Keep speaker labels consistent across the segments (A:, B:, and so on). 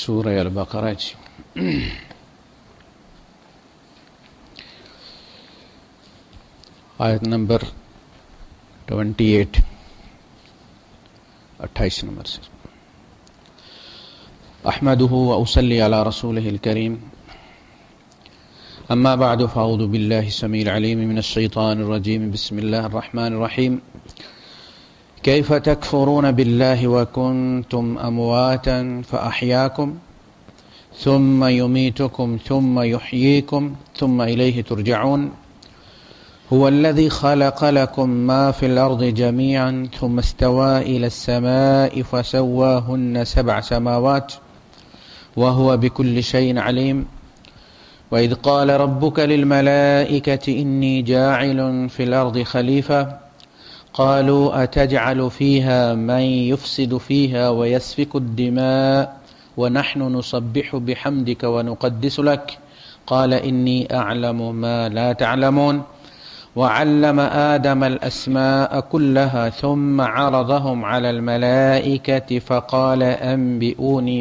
A: سورہ البقرہ آیت number 28 number سے. احمده واصلي على رسوله الكريم. اما بعد فاعوذ بالله السميع العليم من الشيطان الرجيم. بسم الله الرحمن الرحيم. كيف تكفرون بالله وكنتم أمواتا فأحياكم ثم يميتكم ثم يحييكم ثم إليه ترجعون. هو الذي خلق لكم ما في الأرض جميعا ثم استوى إلى السماء فسواهن 7 سماوات وهو بكل شيء عليم. وإذ قال ربك للملائكة إني جاعل في الأرض خليفة قالوا أتجعل فيها من يفسد فيها ويسفك الدماء ونحن نسبح بحمدك ونقدس لك قال إني أعلم ما لا تعلمون. وعلم آدم الأسماء كلها ثم عرضهم على الملائكة فقال أنبئوني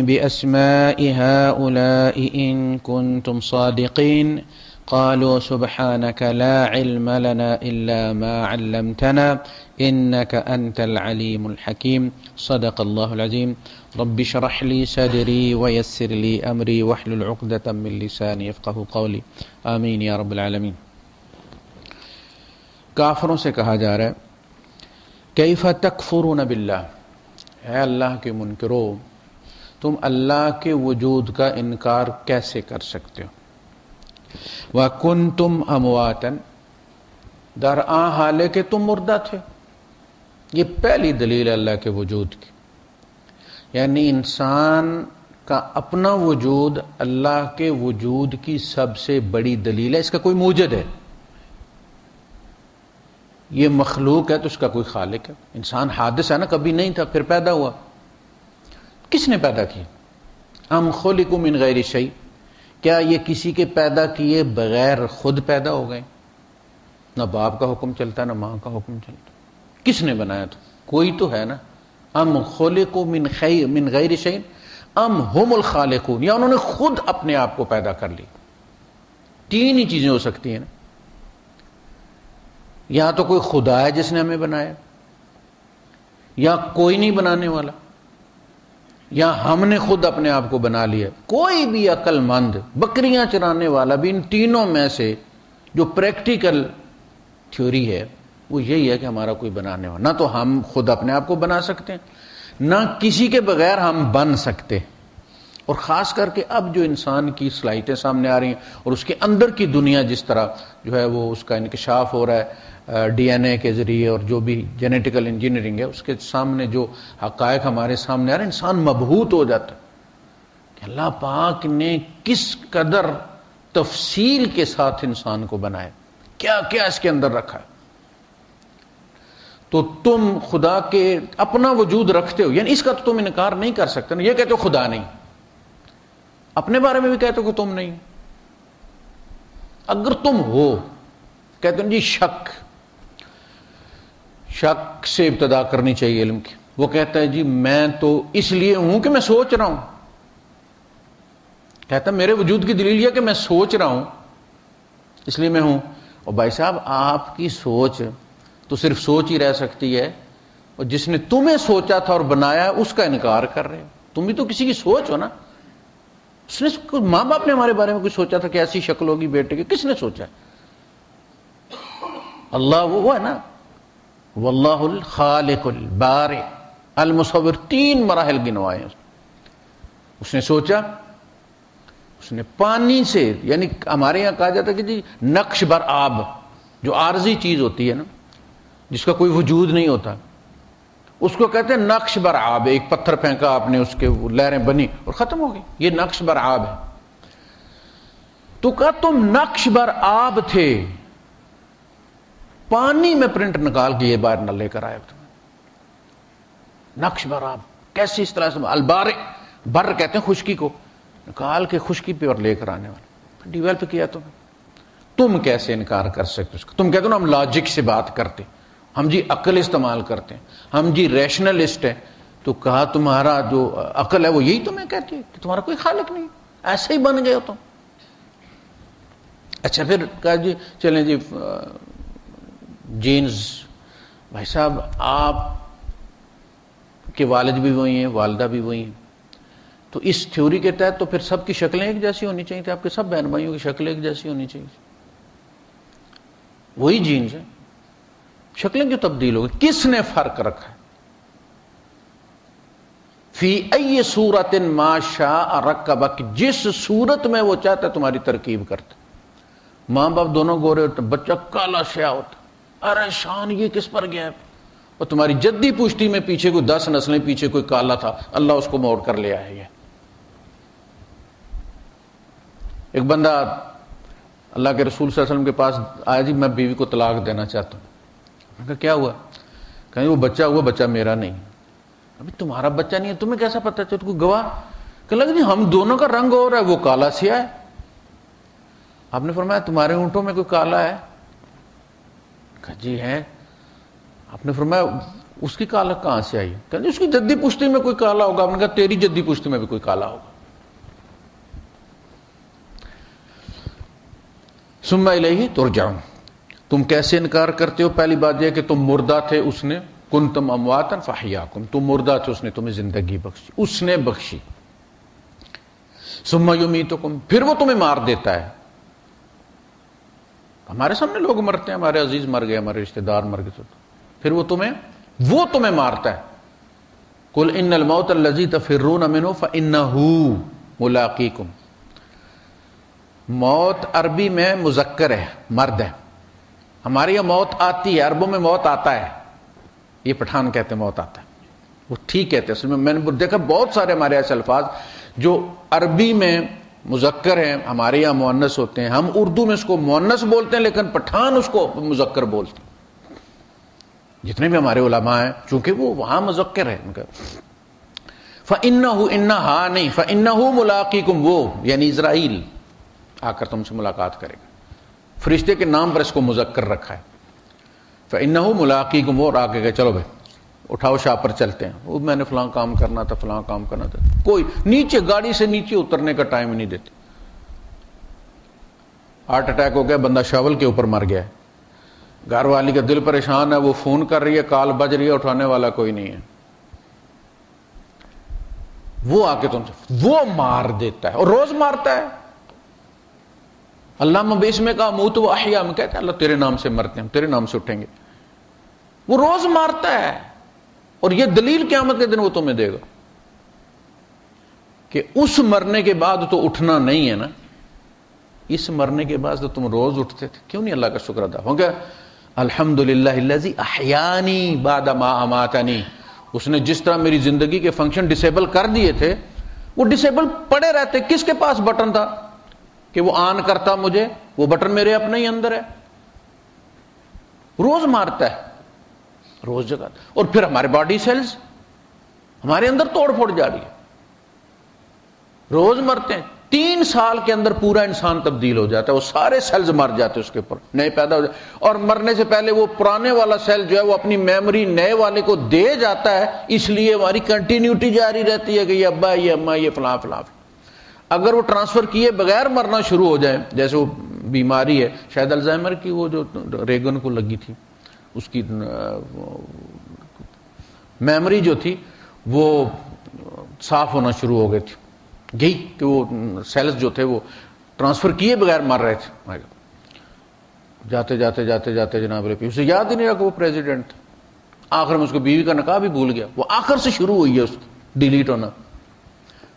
A: بأسماء هؤلاء إن كنتم صادقين. قالوا سبحانك لا علم لنا إلا ما علمتنا إنك أنت العليم الحكيم. صدق الله العظيم. رب اشرح لي صدري ويسر لي أمري واحلل عقدة من لساني يفقهوا قولي. آمین یا رب العالمین. کافروں سے کہا جا رہا ہے کیف تکفرون باللہ، اے اللہ کے منکرو تم اللہ کے وجود کا انکار کیسے کر سکتے ہو. وَكُنْتُمْ أَمْوَاتًا، درآں حالے کہ تم مردہ تھے. یہ پہلی دلیل ہے اللہ کے وجود کی، یعنی انسان کا اپنا وجود اللہ کے وجود کی سب سے بڑی دلیل ہے. اس کا کوئی موجد ہے، یہ مخلوق ہے تو اس کا کوئی خالق ہے. انسان حادث ہے نا، کبھی نہیں تھا پھر پیدا ہوا. کس نے پیدا کیا؟ ام خلقوا من غیر شیء، کیا یہ کسی کے پیدا کیے بغیر خود پیدا ہو گئے؟ نہ باپ کا حکم چلتا نہ ماں کا حکم چلتا. کس نے بنایا؟ تو کوئی تو ہے نا. ام خلقوا من غیر شیء ام هم الخالقون، یا انہوں نے خود اپنے آپ کو پیدا کر لی. 3 ہی چیزیں ہو سکتی ہیں نا. یا تو کوئی خدا ہے جس نے ہمیں بنایا، یا کوئی نہیں بنانے والا، یا ہم نے خود اپنے آپ کو بنا لیا. کوئی بھی عقل مند بکریاں چرانے والا بھی ان تینوں میں سے جو پریکٹیکل تھیوری ہے وہ یہی ہے کہ ہمارا کوئی بنانے والا. نہ تو ہم خود اپنے آپ کو بنا سکتے ہیں، نہ کسی کے بغیر ہم بن سکتے. اور خاص کر کے اب جو انسان کی صلاحیتیں سامنے آ رہی ہیں اور اس کے اندر کی دنیا جس طرح جو ہے وہ اس کا انکشاف ہو رہا ہے ڈی این اے کے ذریعے اور جو بھی جینیٹیکل انجینئرنگ ہے، اس کے سامنے جو حقائق ہمارے سامنے آ رہے ہیں، انسان مبہوت ہو جاتا ہے کہ اللہ پاک نے کس قدر تفصیل کے ساتھ انسان کو بنایا، کیا کیا اس کے اندر رکھا ہے. تو تم خدا کے اپنا وجود رکھتے ہو، یعنی اس کا تو تم انکار نہیں کر سکتے نا. یہ کہتے ہو خدا نہیں، اپنے بارے میں بھی کہتے ہو کہ تم نہیں. اگر تم ہو کہتے ہیں جی شک سے ابتدا کرنی چاہیے علم کی. وہ کہتا ہے جی میں تو اس لیے ہوں کہ میں سوچ رہا ہوں. کہتا ہے میرے وجود کی دلیل یہ کہ میں سوچ رہا ہوں اس لیے میں ہوں. اور بھائی صاحب آپ کی سوچ تو صرف سوچ ہی رہ سکتی ہے، اور جس نے تمہیں سوچا تھا اور بنایا اس کا انکار کر رہے ہو. تم بھی تو کسی کی سوچ ہو نا. اس نے ماں باپ نے ہمارے بارے میں کچھ سوچا تھا کہ ایسی شکل ہوگی بیٹے کی؟ کس نے سوچا؟ اللہ وہ ہے نا. واللہ الخالق البارئ المصور، 3 مراحل گنوائے ہیں. اس نے سوچا، اس نے پانی سے، یعنی ہمارے یہاں کہا جاتا ہے کہ جی نقش بر آب، جو عارضی چیز ہوتی ہے نا جس کا کوئی وجود نہیں ہوتا، اس کو کہتے ہیں نقش بر آب. ایک پتھر پھینکا آپ نے، اس کے لہریں بنی اور ختم ہو گئی، یہ نقش بر آب ہے. تو کہا تم نقش بر آب تھے، پانی میں پرنٹ نکال کے یہ باہر نہ لے کر آئے. نقش بر آب کیسی اس طرح سے؟ البارئ، بر کہتے ہیں خشکی کو، نکال کے خشکی پہ اور لے کر آنے والا. ڈیولپ کیا تم کیسے انکار کر سکتے اس کا؟ تم کہتے ہو نا ہم لاجک سے بات کرتے. ہم جی عقل استعمال کرتے ہیں، ہم جی ریشنلسٹ ہیں، تو کہا تمہارا جو عقل ہے وہ یہی تمہیں کہتی ہے کہ تمہارا کوئی خالق نہیں، ایسے ہی بن گئے ہو تم۔ اچھا پھر کہا جی چلیں جی جینز، بھائی صاحب آپ کے والد بھی وہی ہیں، والدہ بھی وہی ہیں، تو اس تھیوری کے تحت تو پھر سب کی شکلیں ایک جیسی ہونی چاہیے تھی، آپ کے سب بہن بھائیوں کی شکلیں ایک جیسی ہونی چاہیے، وہی جینز ہیں، شکلیں کیوں تبدیل ہو گئی؟ کس نے فرق رکھا ہے؟ فی ای صورت ما شاء رکبک، جس صورت میں وہ چاہتا ہے تمہاری ترکیب کرتا۔ ماں باپ دونوں گورے ہوتے، بچہ کالا سیاہ ہوتا، ارے شان یہ کس پر گیا ہے؟ اور تمہاری جدی پشتی میں پیچھے کوئی 10 نسلیں پیچھے کوئی کالا تھا، اللہ اس کو موڑ کر لے آئے۔ ایک بندہ اللہ کے رسول صلی اللہ علیہ وسلم کے پاس آیا، جی میں بیوی کو طلاق دینا چاہتا ہوں۔ میں کہا کیا ہوا؟ کہیں وہ بچہ ہوا، بچہ میرا نہیں۔ ابھی تمہارا بچہ نہیں ہے، تمہیں کیسا پتا چلتا؟ کوئی گواہ؟ کہ لگا جی ہم دونوں کا رنگ ہو رہا ہے، وہ کالا سیاہ ہے۔ آپ نے فرمایا تمہارے اونٹوں میں کوئی کالا ہے؟ کہا جی ہے۔ آپ نے فرمایا اس کی کالا کہاں سے آئی؟ کہ اس کی جدی پشتی میں کوئی کالا ہوگا۔ آپ نے کہا تیری جدی پشتی میں بھی کوئی کالا ہوگا۔ ثم الیہ ترجعون، تم کیسے انکار کرتے ہو؟ پہلی بات یہ کہ تم مردہ تھے، اس نے کنتم امواتا فاحیاکم، تم مردہ تھے، اس نے تمہیں زندگی بخشی، اس نے بخشی۔ ثم یمیتکم، پھر وہ تمہیں مار دیتا ہے۔ ہمارے سامنے لوگ مرتے ہیں، ہمارے عزیز مر گئے، ہمارے رشتہ دار مر گئے، پھر وہ تمہیں مارتا ہے۔ قل ان الموت الذی تفرون منہ فانہ ملاقیکم، موت عربی میں مذکر ہے، مرد ہے، ہمارے یہاں موت آتی ہے، عربوں میں موت آتا ہے، یہ پٹھان کہتے ہیں موت آتا ہے، وہ ٹھیک کہتے ہیں۔ اصل میں نے دیکھا بہت سارے ہمارے ایسے الفاظ جو عربی میں مذکر ہیں، ہمارے یہاں مؤنث ہوتے ہیں، ہم اردو میں اس کو مؤنث بولتے ہیں لیکن پٹھان اس کو مذکر بولتے ہیں۔ جتنے بھی ہمارے علماء ہیں چونکہ وہ وہاں مذکر ہے ان کا، فَإِنَّهُ إِنَّهَا نہیں فَإِنَّهُ مُلَاقِيكُمْ، وہ یعنی اسرائیل آ کر تم سے ملاقات کرے گا، فرشتے کے نام پر اس کو مذکر رکھا ہے۔ فَإِنَّهُ مُلَاقِيكُمْ، وہ آ کے گئے چلو بھائی اٹھاؤ شاہ پر چلتے ہیں، وہ میں نے فلاں کام کرنا تھا، فلاں کام کرنا تھا، کوئی نیچے گاڑی سے نیچے اترنے کا ٹائم نہیں دیتے۔ ہارٹ اٹیک ہو گیا، بندہ شاول کے اوپر مر گیا ہے، گھر والی کا دل پریشان ہے، وہ فون کر رہی ہے، کال بج رہی ہے، اٹھانے والا کوئی نہیں ہے، وہ آ کے تم سے وہ مار دیتا ہے، اور روز مارتا ہے۔ اللہ بسم کا موت و احیا میں کہتے ہیں اللہ تیرے نام سے مرتے ہیں، تیرے نام سے اٹھیں گے، وہ روز مارتا ہے۔ اور یہ دلیل قیامت کے دن وہ تمہیں دے گا کہ اس مرنے کے بعد تو اٹھنا نہیں ہے نا، اس مرنے کے بعد تو تم روز اٹھتے تھے، کیوں نہیں اللہ کا شکر ادا ہو گیا؟ الحمدللہ الذی احیانی بعد ما اماتنی، اس نے جس طرح میری زندگی کے فنکشن ڈسیبل کر دیے تھے، وہ ڈسیبل پڑے رہتے۔ کس کے پاس بٹن تھا کہ وہ آن کرتا مجھے؟ وہ بٹن میرے اپنے ہی اندر ہے، روز مارتا ہے، روز جگہ۔ اور پھر ہمارے باڈی سیلز ہمارے اندر توڑ پھوڑ جا رہی ہے، روز مرتے ہیں۔ 3 سال کے اندر پورا انسان تبدیل ہو جاتا ہے، وہ سارے سیلز مر جاتے ہیں، اس کے اوپر نئے پیدا ہو جاتے، اور مرنے سے پہلے وہ پرانے والا سیل جو ہے وہ اپنی میموری نئے والے کو دے جاتا ہے، اس لیے ہماری کنٹینیوٹی جاری رہتی ہے کہ یہ ابا، یہ اماں، یہ فلاں فلاں۔ اگر وہ ٹرانسفر کیے بغیر مرنا شروع ہو جائے، جیسے وہ بیماری ہے شاید الزائمر کی، وہ جو ریگن کو لگی تھی، اس کی میموری جو تھی وہ صاف ہونا شروع ہو گئی تھی، یہی کہ وہ سیلز جو تھے وہ ٹرانسفر کیے بغیر مر رہے تھے۔ جاتے جاتے جاتے جاتے جناب رفیع اسے یاد ہی نہیں رہا کہ وہ پریزیڈنٹ تھا، آخر میں اس کو بیوی کا نکاح بھی بھول گیا، وہ آخر سے شروع ہوئی ہے اس کی ڈیلیٹ ہونا۔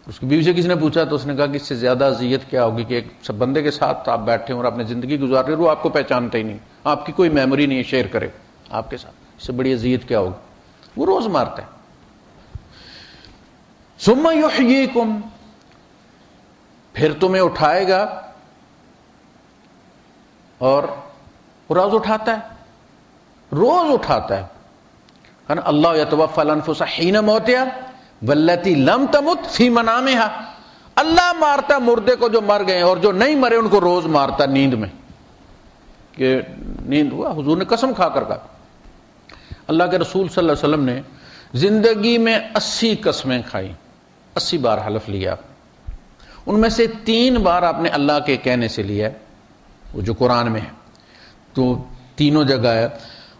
A: اس کی بیوی سے کسی نے پوچھا تو اس نے کہا کہ اس سے زیادہ اذیت کیا ہوگی کہ ایک بندے کے ساتھ آپ بیٹھے اور اپنی زندگی گزار رہے، وہ آپ کو پہچانتا ہی نہیں، آپ کی کوئی میموری نہیں شیئر کرے آپ کے ساتھ، اس سے بڑی اذیت کیا ہوگی؟ وہ روز مارتا ہے۔ ثم یحییکم، پھر تمہیں اٹھائے گا، اور روز اٹھاتا ہے، روز اٹھاتا ہے نا۔ اللہ یتوفی الانفس حین موتہا واللتی لم تمت فی منامہا، اللہ مارتا ہے مردے کو جو مر گئے، اور جو نہیں مرے ان کو روز مارتا نیند میں، کہ نیند ہوا، حضور نے قسم کھا کر کہا اللہ کے رسول صلی اللہ علیہ وسلم نے زندگی میں 80 قسمیں کھائی، 80 بار حلف لیا، ان میں سے 3 بار آپ نے اللہ کے کہنے سے لیا ہے، وہ جو قرآن میں ہے، تو تینوں جگہ ہے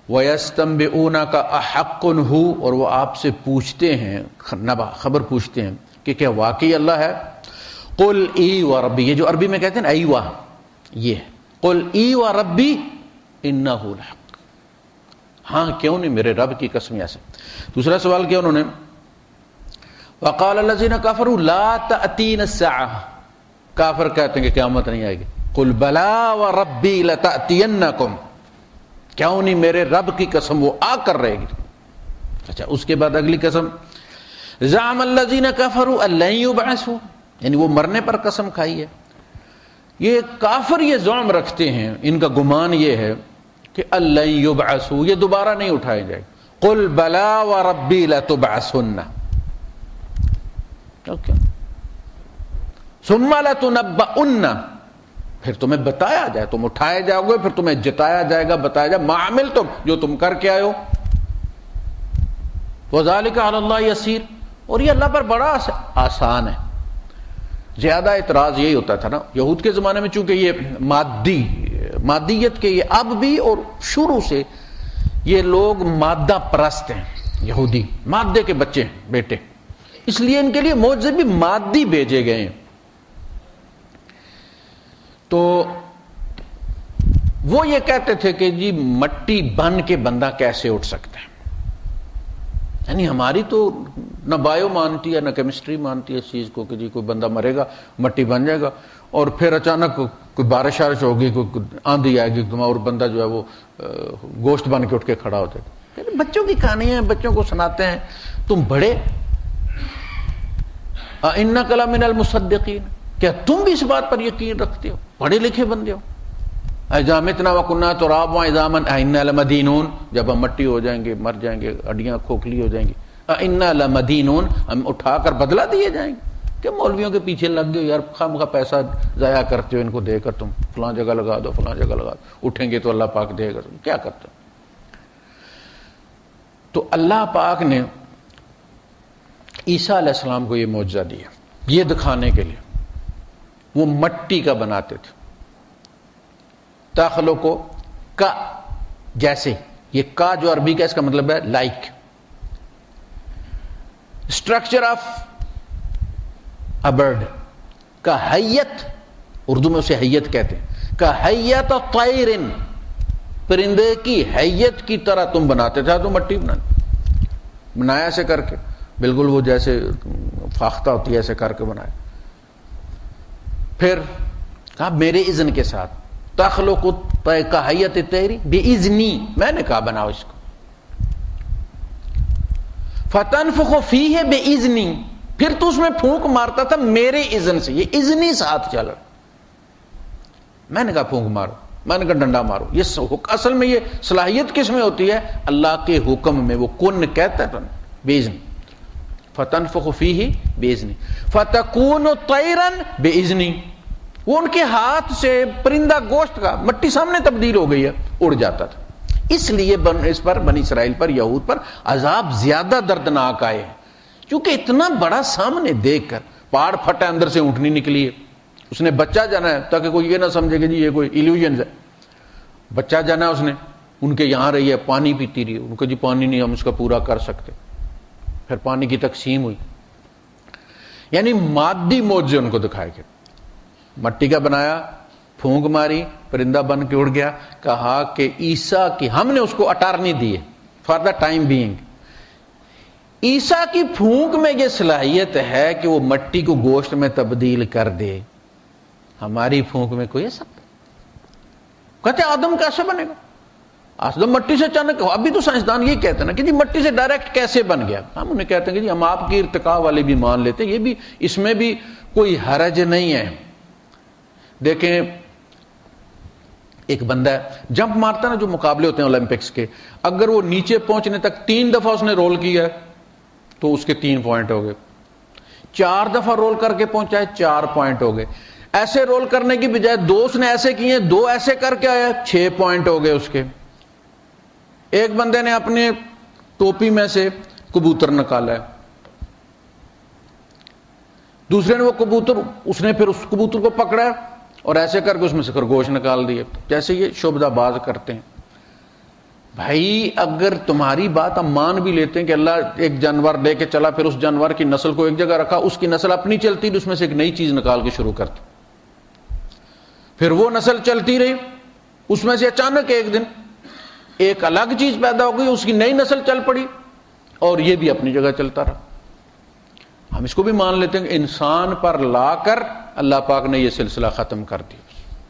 A: وَيَسْتَنْبِئُونَكَ أَحَقٌّ هُوَ، اور وہ آپ سے پوچھتے ہیں، خبر پوچھتے ہیں کہ کیا واقعی اللہ ہے؟ قُلْ ای وَرَبِّی، یہ جو عربی میں کہتے ہیں نا ایوہ، یہ ہے قُلْ ای وَرَبِّی إِنَّهُ لَحَقٌّ، ہاں کیوں نہیں، میرے رب کی قسم ایسے۔ دوسرا سوال کیا انہوں نے، وَقَالَ الَّذِينَ كَفَرُوا لَا تَأْتِينَ السَّاعَةُ، کافر کہتے ہیں کہ قیامت نہیں آئے گی، قُلْ بَلَا وَرَبِّي لَتَأْتِيَنَّكُمْ، کیوں نہیں، میرے رب کی قسم وہ آ کر رہے گی۔ اچھا، اس کے بعد اگلی قسم، زعم الذین کفروا ان لن یبعثوا، یعنی وہ مرنے پر قسم کھائی ہے۔ یہ کافر یہ زعم رکھتے ہیں، ان کا گمان یہ ہے کہ ان لن یبعثوا، یہ دوبارہ نہیں اٹھائے جائے۔ قل بلا وربی لتبعثن، ثم لتنبؤن، پھر تمہیں بتایا جائے، تم اٹھائے جاؤ گے، پھر تمہیں جتایا جائے گا، بتایا جائے ما عملتم، جو تم کر کے آئے ہو۔ وذالک علی اللہ یسیر، اور یہ اللہ پر بڑا آسان ہے۔ زیادہ اعتراض یہی ہوتا تھا نا یہود کے زمانے میں، چونکہ یہ مادیت کے یہ اب بھی اور شروع سے یہ لوگ مادہ پرست ہیں، یہودی مادے کے بچے ہیں، بیٹے، اس لیے ان کے لیے معجزے بھی مادی بھیجے گئے ہیں۔ تو وہ یہ کہتے تھے کہ جی مٹی بن کے بندہ کیسے اٹھ سکتا ہے، یعنی ہماری تو نہ بایو مانتی ہے نہ کیمسٹری مانتی ہے اس چیز کو کہ جی کوئی بندہ مرے گا مٹی بن جائے گا اور پھر اچانک کوئی بارش ہوگی، کوئی آندھی آئے گی اور بندہ جو ہے وہ گوشت بن کے اٹھ کے کھڑا ہو جائے گا۔ یعنی بچوں کی کہانیاں ہیں، بچوں کو سناتے ہیں، تم بڑے اِنَّکَ لَمِنَ الْمُصَدِّقِینَ، کیا تم بھی اس بات پر یقین رکھتے ہو، پڑھے لکھے بندے ہو؟ اِذَا مِتْنَا وَكُنَّا تُرَابًا وَعِظَامًا أَإِنَّا لَمَدِينُونَ، جب ہم مٹی ہو جائیں گے، مر جائیں گے، ہڈیاں کھوکھلی ہو جائیں گی، أَإِنَّا لَمَدِينُونَ، ہم اٹھا کر بدلہ دیے جائیں گے۔ کہ مولویوں کے پیچھے لگ گئے یار، خواہ مخواہ پیسہ ضائع کرتے ہو ان کو دے کر، تم فلاں جگہ لگا دو، فلاں جگہ لگا دو، اٹھیں گے تو اللہ پاک دے گا، کیا کرتے؟ تو اللہ پاک نے عیسیٰ علیہ السلام کو یہ معجزہ دیا، یہ دکھانے کے لیے وہ مٹی کا بناتے تھے، تخلق کا، جیسے یہ کا جو عربی کا اس کا مطلب ہے like, structure of a bird, کا حیت، اردو میں اسے حیت کہتے ہیں، کا حیت طیر، پرندے کی حیت کی طرح تم بناتے تھے، تو مٹی بنایا ایسے کر کے، بالکل وہ جیسے فاختہ ہوتی ہے ایسے کر کے بنایا۔ پھر کہا میرے اذن کے ساتھ، تخلق کا حیت تیری باذنی، میں نے کہا بناؤ اس کو، فتنفخ فیہ باذنی، پھر تو اس میں پھونک مارتا تھا میرے اذن سے، یہ اذنی ساتھ چل رہا، میں نے کہا پھونک مارو، میں نے کہا ڈنڈا مارو۔ یہ اصل میں یہ صلاحیت کس میں ہوتی ہے؟ اللہ کے حکم میں، وہ کن کہتا ہے باذن، فتنفخ فیہ باذنی فتکون طیرا باذنی، وہ ان کے ہاتھ سے پرندہ گوشت کا مٹی سامنے تبدیل ہو گئی ہے، اڑ جاتا تھا۔ اس لیے اس پر بنی اسرائیل پر، یہود پر عذاب زیادہ دردناک آئے ہیں، کیونکہ اتنا بڑا سامنے دیکھ کر، پہاڑ پھٹا اندر سے اونٹنی نکلی ہے، اس نے بچہ جانا ہے تاکہ کوئی یہ نہ سمجھے کہ جی یہ کوئی ایلیوژن ہے، بچہ جانا ہے، اس نے ان کے یہاں رہی ہے، پانی پیتی رہی ہے، ان کو جی پانی نہیں ہم اس کا پورا کر سکتے، پھر پانی کی تقسیم ہوئی، یعنی مادی معجزے ان کو دکھائے گئے، مٹی کا بنایا، پھونک ماری، پرندہ بن کے اڑ گیا۔ کہا کہ عیسیٰ کی، ہم نے اس کو اٹارنی دی ہے فار دا ٹائم بینگ، عیسیٰ کی پھونک میں یہ صلاحیت ہے کہ وہ مٹی کو گوشت میں تبدیل کر دے، ہماری پھونک میں کوئی ایسا؟ کہتے آدم کیسے بنے گا؟ آدم مٹی سے اچانک، ابھی تو سائنسدان یہ کہتے ہیں نا کہ جی مٹی سے ڈائریکٹ کیسے بن گیا، ہم انہیں کہتے ہیں کہ جی ہم آپ کی ارتقاء والے بھی مان لیتے ہیں، یہ بھی، اس میں بھی کوئی حرج نہیں ہے۔ دیکھیں ایک بندہ ہے جمپ مارتا نا، جو مقابلے ہوتے ہیں اولمپکس کے، اگر وہ نیچے پہنچنے تک 3 دفعہ اس نے رول کیا ہے تو اس کے 3 پوائنٹ ہو گئے، 4 دفعہ رول کر کے پہنچا ہے 4 پوائنٹ ہو گئے، ایسے رول کرنے کی بجائے 2 اس نے ایسے کیے، 2 ایسے کر کے آیا 6 پوائنٹ ہو گئے اس کے۔ ایک بندے نے اپنے ٹوپی میں سے کبوتر نکالا ہے، دوسرے نے وہ کبوتر، اس نے پھر اس کبوتر کو پکڑا اور ایسے کر کے اس میں سے خرگوش نکال دیے، جیسے یہ شعبدہ باز کرتے ہیں۔ بھائی اگر تمہاری بات ہم مان بھی لیتے ہیں کہ اللہ ایک جانور لے کے چلا، پھر اس جانور کی نسل کو ایک جگہ رکھا، اس کی نسل اپنی چلتی، اس میں سے ایک نئی چیز نکال کے شروع کرتی، پھر وہ نسل چلتی رہی، اس میں سے اچانک ایک دن ایک الگ چیز پیدا ہو گئی، اس کی نئی نسل چل پڑی اور یہ بھی اپنی جگہ چلتا رہا۔ ہم اس کو بھی مان لیتے ہیں کہ انسان پر لا کر اللہ پاک نے یہ سلسلہ ختم کر دیا،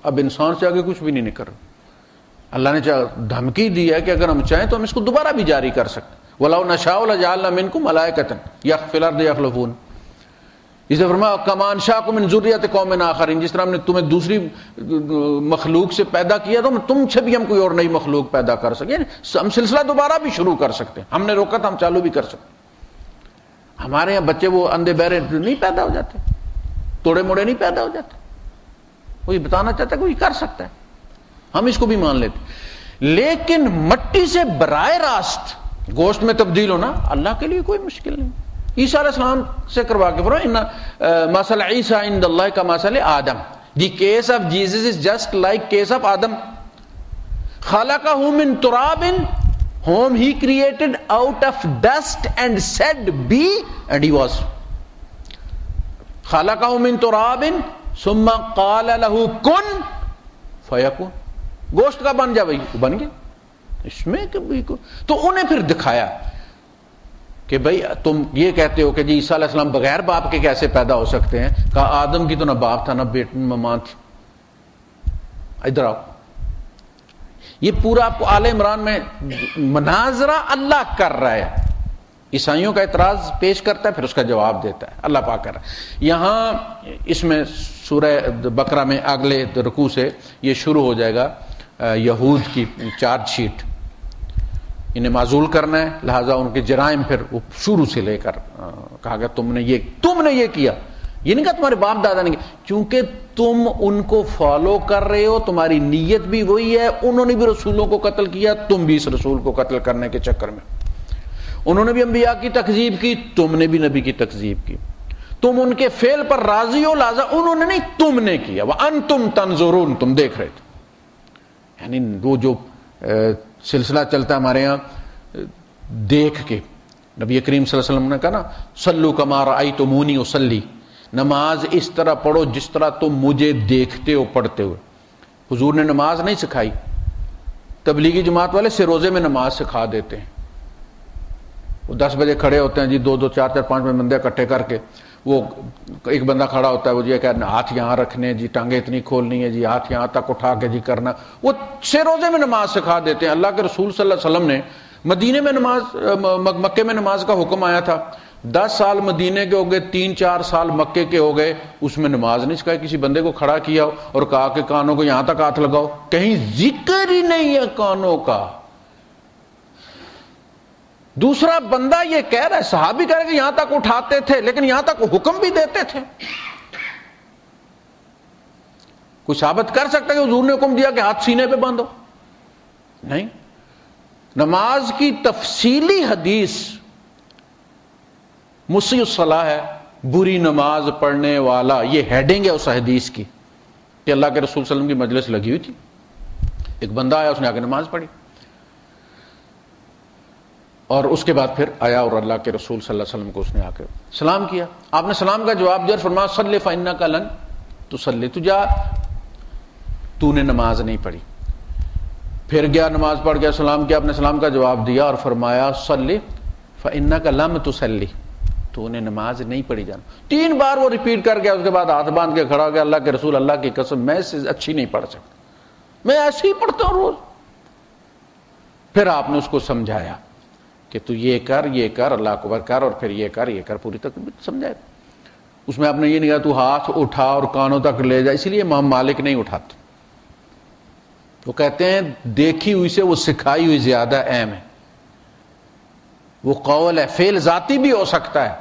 A: اب انسان سے آگے کچھ بھی نہیں کر رہا۔ اللہ نے دھمکی دی ہے کہ اگر ہم چاہیں تو ہم اس کو دوبارہ بھی جاری کر سکتے، وَلَوْ نَشَاءُ لَجَعَلْنَا مِنكُمْ مَلَائِكَةً يَخْلُفُونَ فِي الْأَرْضِ يَخْلُفُونَ، اسے فرمایا كَمَا أَنشَأَكُم مِّن ذُرِّيَّةِ قَوْمٍ آخَرِينَ، جس طرح ہم نے تمہیں دوسری مخلوق سے پیدا کیا تو تم سے بھی ہم کوئی اور نئی مخلوق پیدا کر سکیں، ہم سلسلہ دوبارہ بھی شروع کر سکتے ہیں، ہم نے روکا تو ہم چالو بھی کر سکتے۔ ہمارے یہاں بچے وہ اندھے بہرے نہیں پیدا ہو جاتے، توڑے موڑے نہیں پیدا ہو جاتے، کوئی بتانا چاہتا ہے کوئی کر سکتا ہے، ہم اس کو بھی مان لیتے۔ لیکن مٹی سے براہ راست گوشت میں تبدیل ہونا اللہ کے لیے کوئی مشکل نہیں۔ عیسیٰ علیہ السلام سے کروا کے فرمایا مثل عیسیٰ عند اللہ کا مثل آدم، the case of Jesus is just like case of Adam, خلقہ من تراب whom he created out of dust and said be and he was، خلقہ من تراب ثم قال له کن فیکون، گوشت کا بن جا بھائی، بن گیا، اس میں تو انہیں پھر دکھایا کہ بھائی تم یہ کہتے ہو کہ جی عیسیٰ علیہ السلام بغیر باپ کے کیسے پیدا ہو سکتے ہیں، کہا آدم کی تو نہ باپ تھا نہ بیٹ نہ ماں تھی، ادھر آؤ۔ یہ پورا آپ کو آل عمران میں مناظرہ اللہ کر رہا ہے، عیسائیوں کا اعتراض پیش کرتا ہے پھر اس کا جواب دیتا ہے، اللہ پاک کر رہا ہے۔ یہاں اس میں سورہ بقرہ میں اگلے رکوع سے یہ شروع ہو جائے گا یہود کی چارج شیٹ، انہیں معزول کرنا ہے، لہذا ان کے جرائم پھر شروع سے لے کر کہا گیا تم نے یہ کیا، یہ نہیں کہا تمہارے باپ دادا نے کیا، چونکہ تم ان کو فالو کر رہے ہو، تمہاری نیت بھی وہی ہے، انہوں نے بھی رسولوں کو قتل کیا، تم بھی اس رسول کو قتل کرنے کے چکر میں، انہوں نے بھی انبیاء کی تکذیب کی، تم نے بھی نبی کی تکذیب کی، تم ان کے فعل پر راضی ہو، لہذا انہوں نے نہیں تم نے کیا، وَأَنْتُمْ تَنْظُرُونَ، تم دیکھ رہے تھے۔ یعنی وہ جو سلسلہ چلتا ہے ہمارے یہاں دیکھ کے، نبی کریم صلی اللہ علیہ وسلم نے کہا نا صلو کما رأیتمونی اصلی، نماز اس طرح پڑھو جس طرح تم مجھے دیکھتے ہو پڑھتے ہوئے۔ حضور نے نماز نہیں سکھائی، تبلیغی جماعت والے سے روزے میں نماز سکھا دیتے ہیں، وہ 10 بجے کھڑے ہوتے ہیں جی، 2 4 5 بندے اکٹھے کر کے، وہ ایک بندہ کھڑا ہوتا ہے، وہ یہ کہ ہاتھ یہاں رکھنے جی، ٹانگیں اتنی کھولنی ہے جی، ہاتھ یہاں تک اٹھا کے جی کرنا، وہ سے روزے میں نماز سکھا دیتے ہیں۔ اللہ کے رسول صلی اللہ علیہ وسلم نے مدینے میں مکے میں نماز کا حکم آیا تھا، 10 سال مدینے کے ہو گئے، 3 4 سال مکے کے ہو گئے، اس میں نماز نہیں سکھائی، کسی بندے کو کھڑا کیا اور کہا کہ کانوں کو یہاں تک ہاتھ لگاؤ، کہیں ذکر ہی نہیں ہے کانوں کا۔ دوسرا بندہ یہ کہہ رہا ہے، صحابی کہہ رہے کہ یہاں تک اٹھاتے تھے، لیکن یہاں تک حکم بھی دیتے تھے۔ کوئی ثابت کر سکتا ہے کہ حضور نے حکم دیا کہ ہاتھ سینے پہ باندھو؟ نہیں۔ نماز کی تفصیلی حدیث مسیء الصلاۃ ہے، بری نماز پڑھنے والا، یہ ہیڈنگ ہے اس حدیث کی کہ اللہ کے رسول صلی اللہ علیہ وسلم کی مجلس لگی ہوئی تھی، ایک بندہ آیا، اس نے آ کے نماز پڑھی، اور اس کے بعد پھر آیا اور اللہ کے رسول صلی اللہ علیہ وسلم کو اس نے آ کے سلام کیا، آپ نے سلام کا جواب دیا اور فرمایا صلی فإنک لن تصلی، تو جا، تو نے نماز نہیں پڑھی۔ پھر گیا، نماز پڑھ گیا، سلام کیا، آپ نے سلام کا جواب دیا اور فرمایا صلی فإنک لم تصلی، تو نے نماز نہیں پڑھی جانا۔ 3 بار وہ ریپیٹ کر گیا، اس کے بعد ہاتھ باندھ کے کھڑا ہو گیا، اللہ کے رسول اللہ کی قسم میں اس سے اچھی نہیں پڑھ سکتا، میں ایسے ہی پڑھتا ہوں روز۔ پھر آپ نے اس کو سمجھایا کہ تو یہ کر اللہ اکبر کر، اور پھر یہ کر، پوری تکبیر سمجھائے۔ اس میں آپ نے یہ نہیں کہا تو ہاتھ اٹھا اور کانوں تک لے جا، اسی لیے امام مالک نہیں اٹھاتے، وہ کہتے ہیں دیکھی ہوئی سے وہ سکھائی ہوئی زیادہ اہم ہے۔ وہ قول ہے، فعل ذاتی بھی ہو سکتا ہے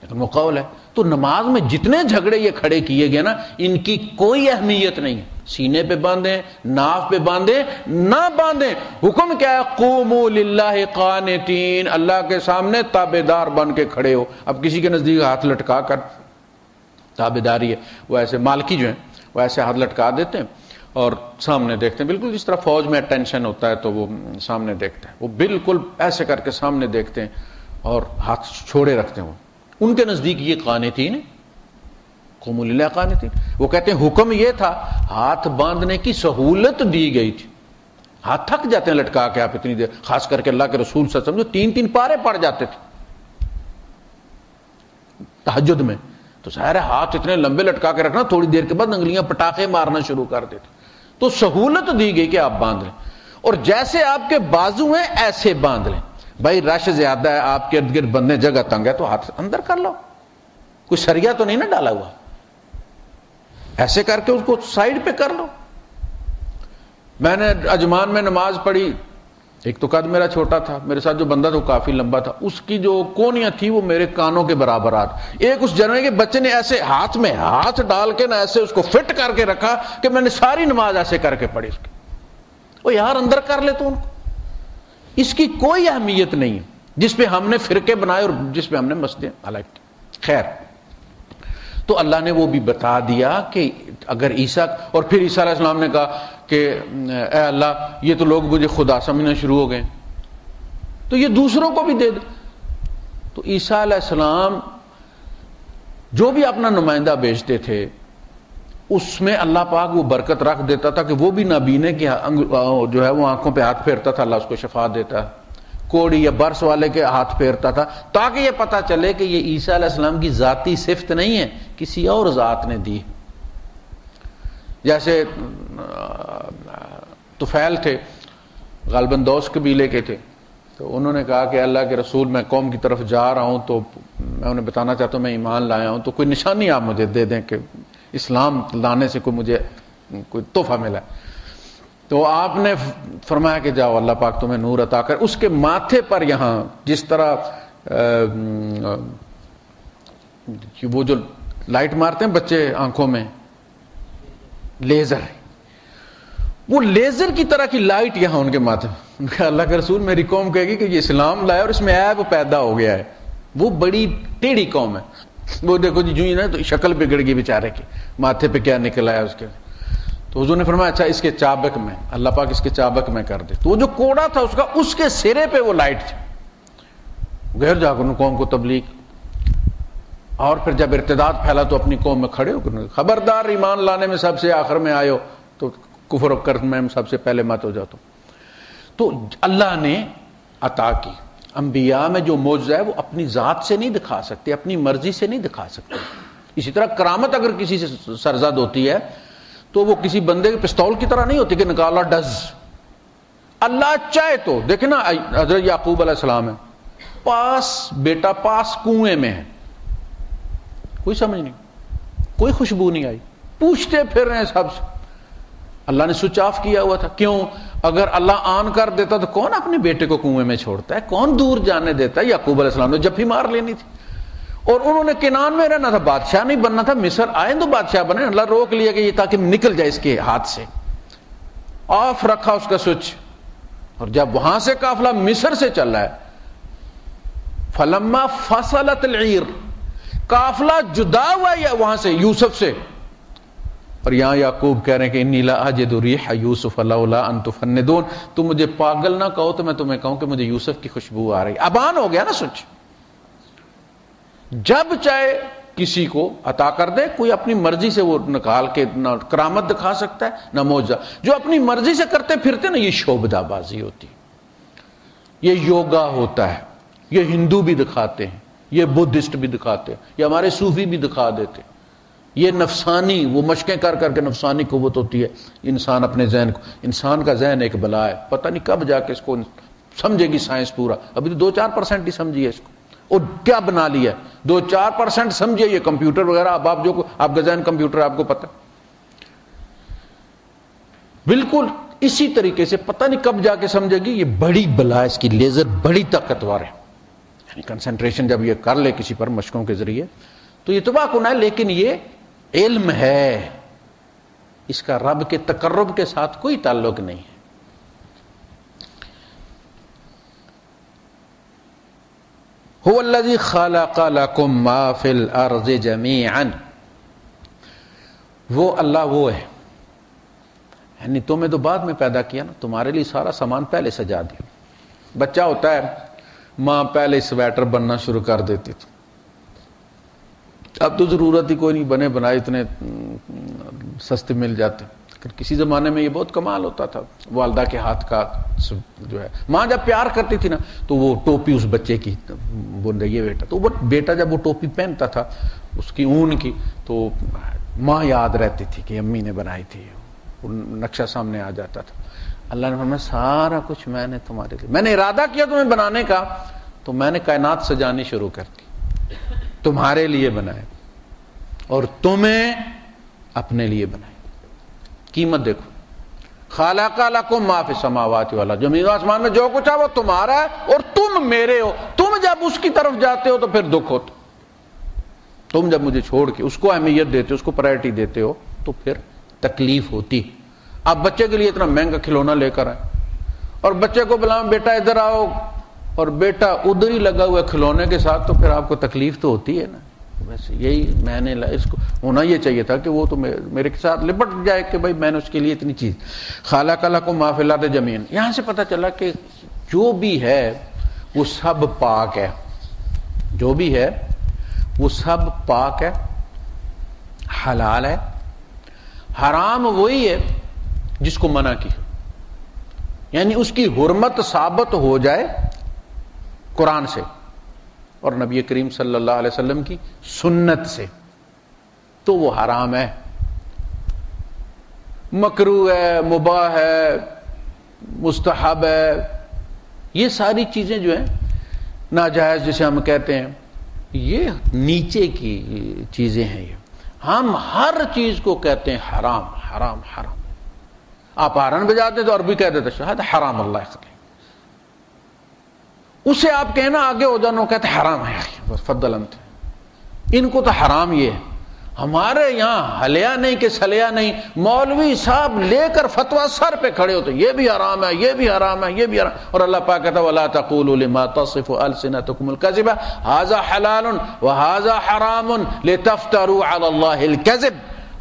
A: لیکن وہ قول ہے۔ تو نماز میں جتنے جھگڑے یہ کھڑے کیے گئے نا، ان کی کوئی اہمیت نہیں ہے. سینے پہ باندھیں، ناف پہ باندھیں، نہ باندھیں، حکم کیا ہے؟ قوموا للہ قانتین، اللہ کے سامنے تابعدار بن کے کھڑے ہو. اب کسی کے نزدیک ہاتھ لٹکا کر تابعداری ہے، وہ ایسے مالکی جو ہیں وہ ایسے ہاتھ لٹکا دیتے ہیں اور سامنے دیکھتے ہیں، بالکل جس طرح فوج میں اٹینشن ہوتا ہے تو وہ سامنے دیکھتے ہیں، وہ بالکل ایسے کر کے سامنے دیکھتے ہیں اور ہاتھ چھوڑے رکھتے ہیں. ان کے نزدیک یہ قانتین ہے، قوموا للہ قانتین. وہ کہتے ہیں حکم یہ تھا، ہاتھ باندھنے کی سہولت دی گئی تھی. ہاتھ تھک جاتے ہیں لٹکا کے آپ اتنی دیر، خاص کر کے اللہ کے رسول صلی اللہ علیہ وسلم جو 3 پارے پڑ جاتے تھے تہجد میں، تو ظاہر ہے ہاتھ اتنے لمبے لٹکا کے رکھنا، تھوڑی دیر کے بعد انگلیاں پٹاخے مارنا شروع کر دیتے. تو سہولت دی گئی کہ آپ باندھ لیں، اور جیسے آپ کے بازو ہیں ایسے باندھ لیں. بھائی رش زیادہ ہے، آپ کے ارد گرد بندے، جگہ تنگ ہے، تو ہاتھ اندر کر لو، کوئی سریا تو نہیں نا ڈالا ہوا، ایسے کر کے اس کو سائڈ پہ کر لو. میں نے اجمان میں نماز پڑھی، ایک تو قد میرا چھوٹا تھا، میرے ساتھ جو بندہ تھا وہ کافی لمبا تھا، اس کی جو کونیاں تھی وہ میرے کانوں کے برابر آ. ایک اس جنوے کے بچے نے ایسے ہاتھ میں ہاتھ ڈال کے نا ایسے اس کو فٹ کر کے رکھا کہ میں نے ساری نماز ایسے کر کے پڑھی. اس کی وہ یار اندر کر لے تو ان کو، اس کی کوئی اہمیت نہیں ہے جس پہ ہم نے فرقے بنائے اور جس پہ ہم نے مسجدیں حالانکہ. خیر، تو اللہ نے وہ بھی بتا دیا کہ اگر عیسیٰ، اور پھر عیسیٰ علیہ السلام نے کہا کہ اے اللہ یہ تو لوگ مجھے خدا سمجھنا شروع ہو گئے، تو یہ دوسروں کو بھی دے دے. تو عیسیٰ علیہ السلام جو بھی اپنا نمائندہ بھیجتے تھے اس میں اللہ پاک وہ برکت رکھ دیتا تھا کہ وہ بھی نابینے کی جو ہے وہ آنکھوں پہ ہاتھ پھیرتا تھا، اللہ اس کو شفا دیتا. کوڑی یا برس والے کے ہاتھ پھیرتا تھا، تاکہ یہ پتا چلے کہ یہ عیسیٰ علیہ السلام کی ذاتی صفت نہیں ہے، کسی اور ذات نے دی. جیسے طفیل تھے، غالباً دوس قبیلے کے تھے، تو انہوں نے کہا کہ اللہ کے رسول میں قوم کی طرف جا رہا ہوں تو میں انہیں بتانا چاہتا ہوں میں ایمان لایا ہوں، تو کوئی نشانی آپ مجھے دے دیں کہ اسلام لانے سے کوئی مجھے کوئی تحفہ ملا. تو آپ نے فرمایا کہ جاؤ اللہ پاک تمہیں نور عطا کر. اس کے ماتھے پر یہاں جس طرح وہ جو لائٹ مارتے ہیں بچے آنکھوں میں، لیزر، وہ لیزر کی طرح کی لائٹ یہاں ان کے ماتھے. اللہ کے رسول میری قوم کہے گی کہ یہ اسلام لایا اور اس میں عیب پیدا ہو گیا ہے. وہ بڑی ٹیڑھی قوم ہے، وہ دیکھو جی جو ہی نا تو شکل بگڑ گئی بیچارے کی، ماتھے پہ کیا نکل آیا اس کے. تو حضور نے فرمایا اچھا اس کے چابک میں، اللہ پاک اس کے چابک میں کر دے. تو وہ جو کوڑا تھا اس کا، اس کے سرے پہ وہ لائٹ تھی. غیر جا کر قوم کو تبلیغ، اور پھر جب ارتداد پھیلا تو اپنی قوم میں کھڑے ہو کر خبردار ایمان لانے میں سب سے آخر میں آئے ہو تو کفر کرنے میں سب سے پہلے مت ہو جاتا. تو اللہ نے عطا کی. انبیاء میں جو معجزہ ہے وہ اپنی ذات سے نہیں دکھا سکتے، اپنی مرضی سے نہیں دکھا سکتے. اسی طرح کرامت اگر کسی سے سرزد ہوتی ہے تو وہ کسی بندے کے پستول کی طرح نہیں ہوتی کہ نکالا ڈز. اللہ چاہے تو دیکھیں نا، حضرت یعقوب علیہ السلام ہے، بیٹا پاس کنویں میں ہے، کوئی سمجھ نہیں، کوئی خوشبو نہیں آئی، پوچھتے پھر رہے ہیں سب سے. اللہ نے سوئچ آف کیا ہوا تھا. کیوں؟ اگر اللہ آن کر دیتا تو کون اپنے بیٹے کو کنویں میں چھوڑتا ہے، کون دور جانے دیتا ہے. یعقوب علیہ السلام نے جب ہی مار لینی تھی، اور انہوں نے کنان میں رہنا تھا، بادشاہ نہیں بننا تھا. مصر آئیں تو بادشاہ بنے، اللہ روک لیا کہ یہ تاکہ نکل جائے اس کے ہاتھ سے. آف رکھا اس کا سوئچ، اور جب وہاں سے قافلہ مصر سے چل رہا ہے، فلما فصلت العیر، قافلہ جدا ہوا یا وہاں سے یوسف سے. اور یہاں یعقوب کہہ رہے ہیں کہ انی لا اجد ریح یوسف لولا ان تفندون. تم مجھے پاگل نہ کہو تو میں تمہیں کہوں کہ مجھے یوسف کی خوشبو آ رہی. ابان ہو گیا نا سوچ. جب چاہے کسی کو عطا کر دے، کوئی اپنی مرضی سے وہ نکال کے نہ کرامت دکھا سکتا ہے نہ معجزہ. جو اپنی مرضی سے کرتے پھرتے نا، یہ شعبدہ بازی ہوتی، یہ یوگا ہوتا ہے. یہ ہندو بھی دکھاتے ہیں، یہ بدھسٹ بھی دکھاتے ہیں، یہ ہمارے صوفی بھی دکھا دیتے ہیں. یہ نفسانی، وہ مشقیں کر کر کے نفسانی قوت ہوتی ہے انسان اپنے ذہن کو. انسان کا ذہن ایک بلا ہے، پتہ نہیں کب جا کے اس کو سمجھے گی سائنس پورا. ابھی تو 2-4% ہی سمجھی ہے اس کو، اور کیا بنا لیا ہے. 2-4% سمجھے یہ کمپیوٹر وغیرہ. اب آپ جو آپ کا ذہن کمپیوٹر آپ کو پتہ. بالکل اسی طریقے سے پتہ نہیں کب جا کے سمجھے گی. یہ بڑی بلا، اس کی لیزر بڑی طاقتور ہے. یعنی کنسنٹریشن جب یہ کر لے کسی پر مشقوں کے ذریعے تو یہ تباہ کن ہے، لیکن یہ علم ہے، اس کا رب کے تقرب کے ساتھ کوئی تعلق نہیں ہے۔ هو الذی خلق لکم ما فی الارض جمیعا، وہ اللہ وہ ہے، یعنی تمہیں تو بعد میں پیدا کیا نا، تمہارے لیے سارا سامان پہلے سجا دیا۔ بچہ ہوتا ہے، ماں پہلے سویٹر بننا شروع کر دیتی تھی، اب تو ضرورت ہی کوئی نہیں، بنے بنائے اتنے سستے مل جاتے۔ کسی زمانے میں یہ بہت کمال ہوتا تھا، والدہ کے ہاتھ کا جو ہے، ماں جب پیار کرتی تھی نا تو وہ ٹوپی اس بچے کی بن رہی ہے بیٹا، تو وہ بیٹا جب وہ ٹوپی پہنتا تھا اس کی اون کی، تو ماں یاد رہتی تھی کہ امی نے بنائی تھی، نقشہ سامنے آ جاتا تھا۔ اللہ نے فرمایا سارا کچھ میں نے تمہارے لیے، میں نے ارادہ کیا تمہیں بنانے کا، تو میں نے کائنات سجانی شروع کر دی، تمہارے لیے بنائے اور تمہیں اپنے لیے بنائے۔ قیمت دیکھو، خلق لکم ما فی السماوات والارض، زمین و آسمان میں جو کچھ ہے وہ تمہارا ہے اور تم میرے ہو۔ تم جب اس کی طرف جاتے ہو تو پھر دکھ ہوتا، تم جب مجھے چھوڑ کے اس کو اہمیت دیتے ہو، اس کو پرائرٹی دیتے ہو، تو پھر تکلیف ہوتی۔ آپ بچے کے لیے اتنا مہنگا کھلونا لے کر آئے اور بچے کو بلاؤ بیٹا ادھر آؤ، اور بیٹا ادھر ہی لگا ہوا ہے کھلونے کے ساتھ، تو پھر آپ کو تکلیف تو ہوتی ہے نا۔ ویسے یہی میں نے اس کو ہونا یہ چاہیے تھا کہ وہ تو میرے کے ساتھ لپٹ جائے کہ بھائی میں نے اس کے لیے اتنی چیز۔ خلق لکم ما فی الارض جمیعا، یہاں سے پتہ چلا کہ جو بھی ہے وہ سب پاک ہے، جو بھی ہے وہ سب پاک ہے، حلال ہے، حرام وہی ہے جس کو منع کی، یعنی اس کی حرمت ثابت ہو جائے قرآن سے اور نبی کریم صلی اللہ علیہ وسلم کی سنت سے، تو وہ حرام ہے، مکروہ ہے، مباح ہے، مستحب ہے، یہ ساری چیزیں جو ہیں ناجائز جسے ہم کہتے ہیں، یہ نیچے کی چیزیں ہیں۔ یہ ہم ہر چیز کو کہتے ہیں حرام حرام حرام۔ آپ ہارن بجاتے ہیں تو عربی کہہ دیتے شاید حرام اللہ خلی، اسے آپ کہنا آگے ہو جانا کہتے حرام ہے، فضل انت، ان کو تو حرام یہ ہے۔ ہمارے یہاں حلیا نہیں کہ سلیا نہیں، مولوی صاحب لے کر فتویٰ سر پہ کھڑے ہوتے یہ بھی حرام ہے، یہ بھی حرام ہے، یہ بھی حرام، اور اللہ پاک کہتا وَلَا تَقُولُوا لِمَا تَصِفُ أَلْسِنَتُكُمُ الْكَذِبَ هَذَا حَلَالٌ وَهَذَا حَرَامٌ لِتَفْتَرُوا عَلَى اللَّهِ الْكَذِبَ۔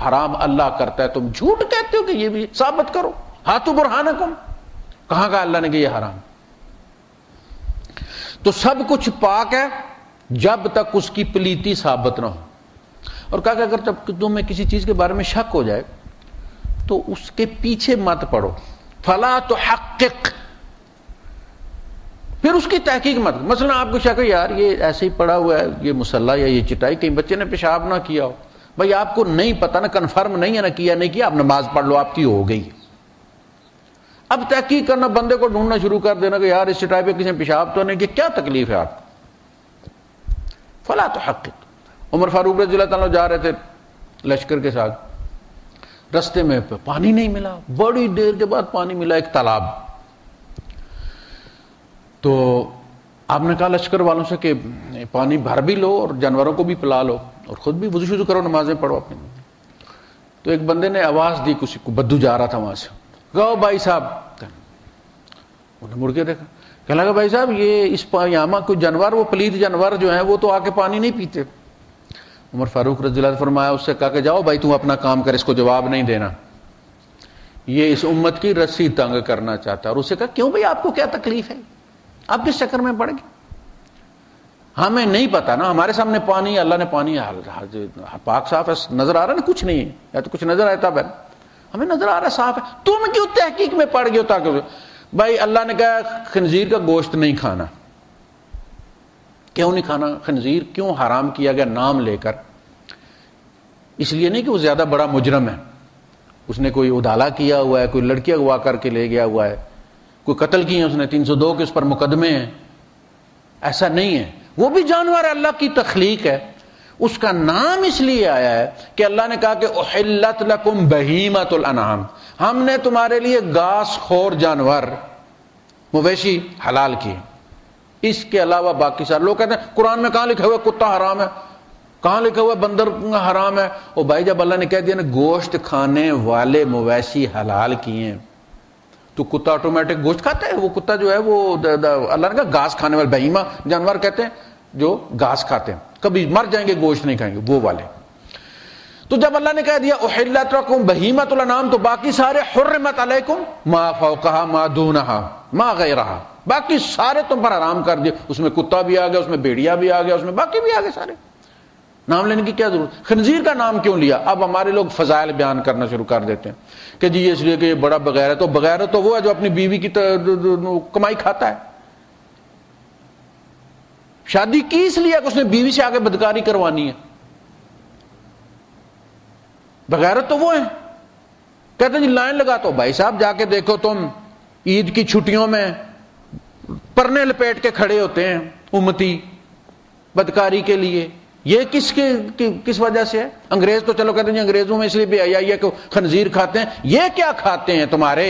A: حرام اللہ کرتا ہے، تم جھوٹ کہتے ہو کہ یہ بھی ثابت کرو، ہاتھو برہانکم، کہاں کہا اللہ نے کہ یہ حرام؟ تو سب کچھ پاک ہے جب تک اس کی پلیتی ثابت نہ ہو، اور کہا کہ اگر جب تمہیں کسی چیز کے بارے میں شک ہو جائے تو اس کے پیچھے مت پڑو، فلا تحقق، پھر اس کی تحقیق مت۔ مثلا آپ کو شک ہے یار یہ ایسے ہی پڑا ہوا ہے یہ مصلی یا یہ چٹائی، کہیں بچے نے پیشاب نہ کیا ہو، بھائی آپ کو نہیں پتا نا، کنفرم نہیں ہے نا، کیا نہیں کیا، آپ نماز پڑھ لو، آپ کی ہو گئی۔ اب تحقیق کرنا، بندے کو ڈھونڈنا شروع کر دینا کہ یار اس چٹائی پہ کسی نے پیشاب تو نہیں کیا، کیا تکلیف ہے آپ کو؟ فلا تحقق۔ عمر فاروق رضی اللہ تعالیٰ جا رہے تھے لشکر کے ساتھ، رستے میں پانی نہیں ملا، بڑی دیر کے بعد پانی ملا، ایک تالاب۔ تو آپ نے کہا لشکر والوں سے کہ پانی بھر بھی لو اور جانوروں کو بھی پلا لو اور خود بھی وضو شضو کرو، نمازیں پڑھو اپنی۔ تو ایک بندے نے آواز دی، کسی کو بدو جا رہا تھا وہاں سے، کہو بھائی صاحب، انہوں نے مڑ کے دیکھا، کہنے لگا بھائی صاحب یہ اس یہاں کوئی جانور، وہ پلیت جانور جو ہیں وہ تو آ کے پانی نہیں پیتے۔ عمر فاروق رضی اللہ عنہ فرمایا، اس سے کہا کہ جاؤ بھائی تم اپنا کام کر، اس کو جواب نہیں دینا، یہ اس امت کی رسی تنگ کرنا چاہتا ہے۔ اور اسے کہا کیوں بھائی آپ کو کیا تکلیف ہے، آپ کس چکر میں پڑ گئے؟ ہمیں نہیں پتا نا، ہمارے سامنے پانی، اللہ نے پانی پاک صاف ہے، نظر آ رہا ہے نا، کچھ نہیں ہے، یا تو کچھ نظر آیا تب ہے، ہمیں نظر آ رہا ہے صاف ہے، تم کیوں تحقیق میں پڑ گئے ہو؟ تاکہ بھائی اللہ نے کہا خنزیر کا گوشت نہیں کھانا، کیوں نہیں کھانا؟ خنزیر کیوں حرام کیا گیا نام لے کر؟ اس لیے نہیں کہ وہ زیادہ بڑا مجرم ہے، اس نے کوئی ادالہ کیا ہوا ہے، کوئی لڑکی اغوا کر کے لے گیا ہوا ہے، کوئی قتل کیے اس نے، 302 کے اس پر مقدمے ہیں، ایسا نہیں ہے، وہ بھی جانور ہے، اللہ کی تخلیق ہے۔ اس کا نام اس لیے آیا ہے کہ اللہ نے کہا کہ احلت لکم بہیمۃ الانعام، ہم نے تمہارے لیے گھاس خور جانور مویشی حلال کیے، اس کے علاوہ باقی سارے لوگ کہتے ہیں قرآن میں کہاں لکھا ہوا کتا حرام ہے؟ کہاں لکھا ہوا بندر حرام ہے؟ او بھائی جب اللہ نے کہہ دیا نا گوشت کھانے والے مویشی حلال کیے ہیں، تو کتا آٹومیٹک گوشت کھاتا ہے؟ وہ کتا جو ہے وہ اللہ نے کہا گھاس کھانے والے بہیمہ جانور کہتے ہیں جو گھاس کھاتے ہیں، کبھی مر جائیں گے گوشت نہیں کھائیں گے، وہ والے۔ تو جب اللہ نے کہہ دیا احلت لکم بہیمۃ الانعام، تو باقی سارے حرمت علیکم ما فوقہا ما دونہا ما غیرہا، باقی سارے تم پر حرام کر دیے۔ اس میں کتا بھی آ گیا، اس میں بھیڑیا بھی آ گیا، اس میں باقی بھی آ گئے سارے۔ نام لینے کی کیا ضرورت؟ خنزیر کا نام کیوں لیا؟ اب ہمارے لوگ فضائل بیان کرنا شروع کر دیتے ہیں کہ جی اس لیے کہ یہ بڑا بغیرت، تو بغیرت تو وہ ہے جو اپنی بیوی کی کمائی کھاتا ہے۔ شادی کی اس لیے کہ اس نے بیوی سے آگے بدکاری کروانی ہے، بغیرت تو وہ ہے۔ کہتے ہیں جی لائن لگاتا ہو، بھائی صاحب جا کے دیکھو تم عید کی چھٹیوں میں پرنے لپیٹ کے کھڑے ہوتے ہیں امتی بدکاری کے لیے، یہ کس وجہ سے ہے؟ انگریز تو چلو کہتے ہیں انگریزوں میں اس لیے بھی آئی ہے کہ خنزیر کھاتے ہیں، یہ کیا کھاتے ہیں تمہارے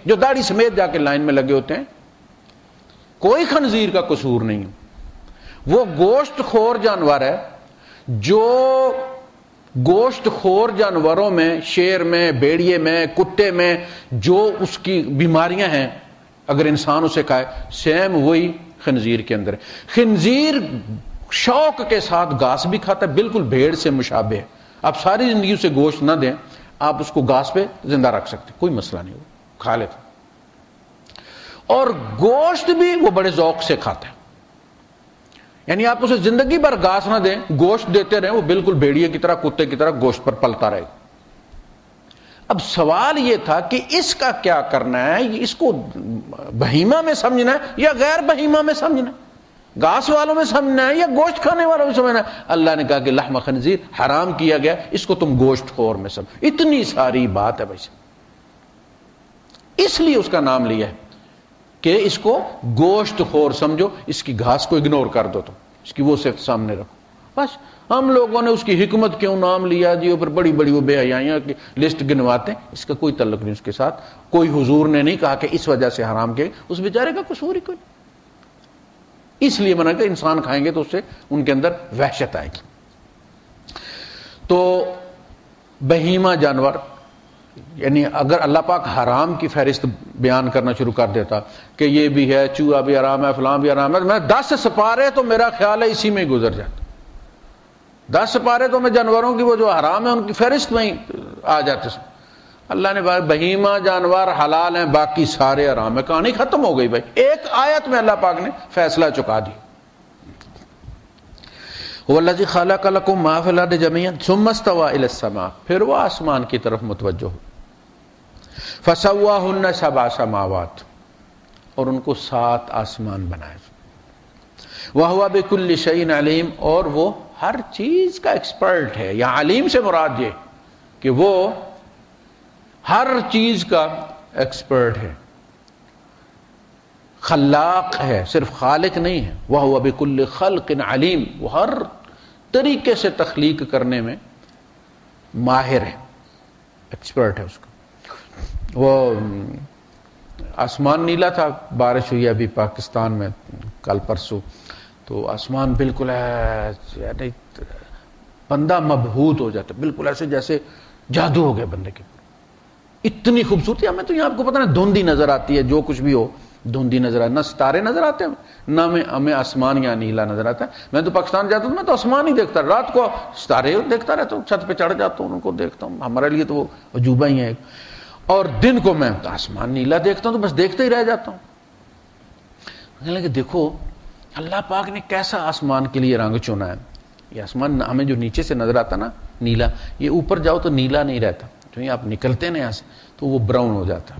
A: جو داڑھی سمیت جا کے لائن میں لگے ہوتے ہیں؟ کوئی خنزیر کا قصور نہیں، وہ گوشت خور جانور ہے جو گوشت خور جانوروں میں، شیر میں، بھیڑیے میں، کتے میں جو اس کی بیماریاں ہیں اگر انسان اسے کھائے، سیم وہی خنزیر کے اندر ہے۔ خنزیر شوق کے ساتھ گھاس بھی کھاتا ہے، بالکل بھیڑ سے مشابہ ہے۔ آپ ساری زندگی اسے گوشت نہ دیں، آپ اس کو گھاس پہ زندہ رکھ سکتے، کوئی مسئلہ نہیں، وہ کھا لیتا۔ اور گوشت بھی وہ بڑے ذوق سے کھاتا ہے، یعنی آپ اسے زندگی بھر گھاس نہ دیں، گوشت دیتے رہیں، وہ بالکل بھیڑیے کی طرح، کتے کی طرح گوشت پر پلتا رہے گا۔ اب سوال یہ تھا کہ اس کا کیا کرنا ہے؟ اس کو بہیمہ میں سمجھنا ہے یا غیر بہیمہ میں سمجھنا ہے؟ گھاس والوں میں سمجھنا ہے یا گوشت کھانے والوں میں سمجھنا ہے؟ اللہ نے کہا کہ لحم خنزیر حرام کیا گیا، اس کو تم گوشت خور میں سمجھ۔ اتنی ساری بات ہے بھائی، اس لیے اس کا نام لیا ہے کہ اس کو گوشت خور سمجھو، اس کی گھاس کو اگنور کر دو، تم اس کی وہ صرف سامنے رکھو بس۔ ہم لوگوں نے اس کی حکمت کیوں نام لیا جی، اوپر بڑی بڑی وہ بے حیائیاں کی لسٹ گنواتے ہیں، اس کا کوئی تعلق نہیں اس کے ساتھ۔ کوئی حضور نے نہیں کہا کہ اس وجہ سے حرام کیا، اس بیچارے کا قصور ہی کوئی نہیں۔ اس لیے منع کہ انسان کھائیں گے تو اس سے ان کے اندر وحشت آئے گی۔ تو بہیمہ جانور، یعنی اگر اللہ پاک حرام کی فہرست بیان کرنا شروع کر دیتا کہ یہ بھی ہے، چوہا بھی حرام ہے، فلاں بھی حرام ہے، میں 10 سپارے تو میرا خیال ہے اسی میں گزر جاتا۔ 10 سپارے تو میں جانوروں کی وہ جو حرام ہے ان کی فہرست میں ہی آ جاتے۔ اللہ نے بہیمہ جانور حلال ہیں، باقی سارے حرام ہے، کہانی ختم ہو گئی بھائی۔ ایک آیت میں اللہ پاک نے فیصلہ چکا دی۔ هو الذی خلق لکم ما فی الارض جميعا ثم استوى الى السماء، پھر وہ آسمان کی طرف متوجہ ہو، فسواہن 7 سماوات، اور ان کو 7 آسمان بنائے، وہو بکل شیء علیم، اور وہ ہر چیز کا ایکسپرٹ ہے۔ یا علیم سے مراد یہ کہ وہ ہر چیز کا ایکسپرٹ ہے، خلاق ہے، صرف خالق نہیں ہے۔ وَهُوَ بِكُلِّ خَلْقٍ عَلِيمٌ، وہ ہر طریقے سے تخلیق کرنے میں ماہر ہے، ایکسپرٹ ہے اس کا۔ وہ آسمان نیلا تھا، بارش ہوئی ابھی پاکستان میں کل پرسوں، تو آسمان بالکل ہے، بندہ مبہوت ہو جاتا، بالکل ایسے جیسے جادو ہو گیا بندے کے، اتنی خوبصورتی۔ ہمیں تو یہاں آپ کو پتہ نا دھندی نظر آتی ہے، جو کچھ بھی ہو دھندی نظر آتی، نہ ستارے نظر آتے ہیں، نہ ہمیں آسمان یا نیلا نظر آتا ہے۔ میں تو پاکستان جاتا ہوں، میں تو آسمان ہی دیکھتا، رات کو ستارے دیکھتا رہتا ہوں، چھت پہ چڑھ جاتا ہوں، ان کو دیکھتا ہوں، ہمارے لیے تو وہ عجوبہ ہی ہے۔ اور دن کو میں آسمان نیلا دیکھتا ہوں تو بس دیکھتے ہی رہ جاتا ہوں۔ کہنے لگے دیکھو اللہ پاک نے کیسا آسمان کے لیے رنگ چنا ہے۔ یہ آسمان ہمیں جو نیچے سے نظر آتا نا نیلا، یہ اوپر جاؤ تو نیلا نہیں رہتا، جو آپ نکلتے ہیں یہاں سے تو وہ براؤن ہو جاتا،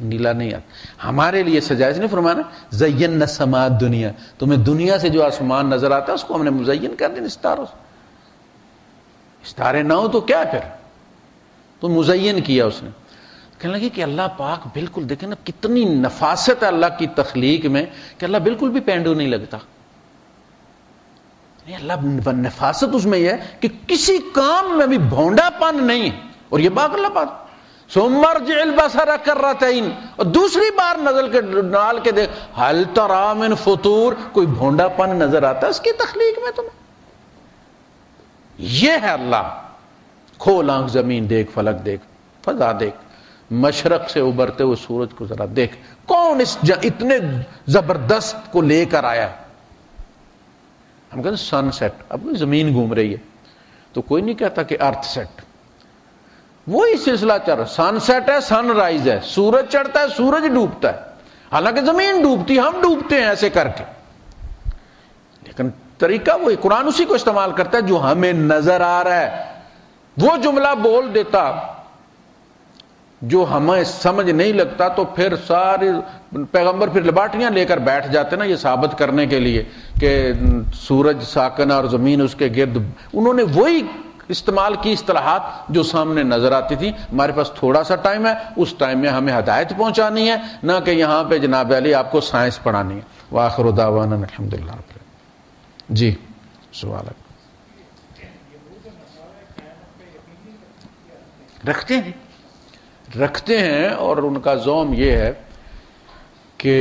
A: نیلا نہیں آتا۔ ہمارے لیے سجائز نہیں فرمانا زین السماء دنیا، تمہیں دنیا سے جو آسمان نظر آتا ہے اس کو ہم نے مزین کر دیا ستاروں سے۔ ستارے نہ ہو تو کیا پھر، تو مزین کیا اس نے۔ کہنے لگے کہ اللہ پاک بالکل، دیکھیں نا کتنی نفاست ہے اللہ کی تخلیق میں، کہ اللہ بالکل بھی پینڈو نہیں لگتا۔ اللہ نفاست اس میں یہ ہے کہ کسی کام میں بھی بھونڈا پن نہیں ہے۔ اور یہ بات اللہ پاک ثم ارجع البصر کرتین، اور دوسری بار نظر کے ڈال کے دیکھ هل ترى من فطور، کوئی بھونڈا پن نظر آتا ہے اس کی تخلیق میں تمہیں؟ یہ ہے اللہ. کھول آنکھ، زمین دیکھ، فلک دیکھ، فضا دیکھ، مشرق سے ابھرتے ہوئے سورج کو ذرا دیکھ. کون اس اتنے زبردست کو لے کر آیا؟ ہم کہتے ہیں سن سیٹ. اب زمین گھوم رہی ہے تو کوئی نہیں کہتا کہ ارتھ سیٹ. وہی سلسلہ چل رہا. سن سیٹ ہے، سن رائز ہے، سورج چڑھتا ہے، سورج ڈوبتا ہے. حالانکہ زمین ڈوبتی، ہم ڈوبتے ہیں ایسے کر کے. لیکن طریقہ وہی. قرآن اسی کو استعمال کرتا ہے جو ہمیں نظر آ رہا ہے. وہ جملہ بول دیتا جو ہمیں سمجھ نہیں لگتا تو پھر سارے پیغمبر پھر لیبارٹریاں لے کر بیٹھ جاتے نا یہ ثابت کرنے کے لیے کہ سورج ساکن اور زمین اس کے گرد. انہوں نے وہی استعمال کی اصطلاحات جو سامنے نظر آتی تھی. ہمارے پاس تھوڑا سا ٹائم ہے، اس ٹائم میں ہمیں ہدایت پہنچانی ہے، نہ کہ یہاں پہ جناب علی آپ کو سائنس پڑھانی ہے. وآخر دعوانا الحمدللہ رب العالمین. جی سوال ہے. رکھتے ہیں اور ان کا زوم یہ ہے کہ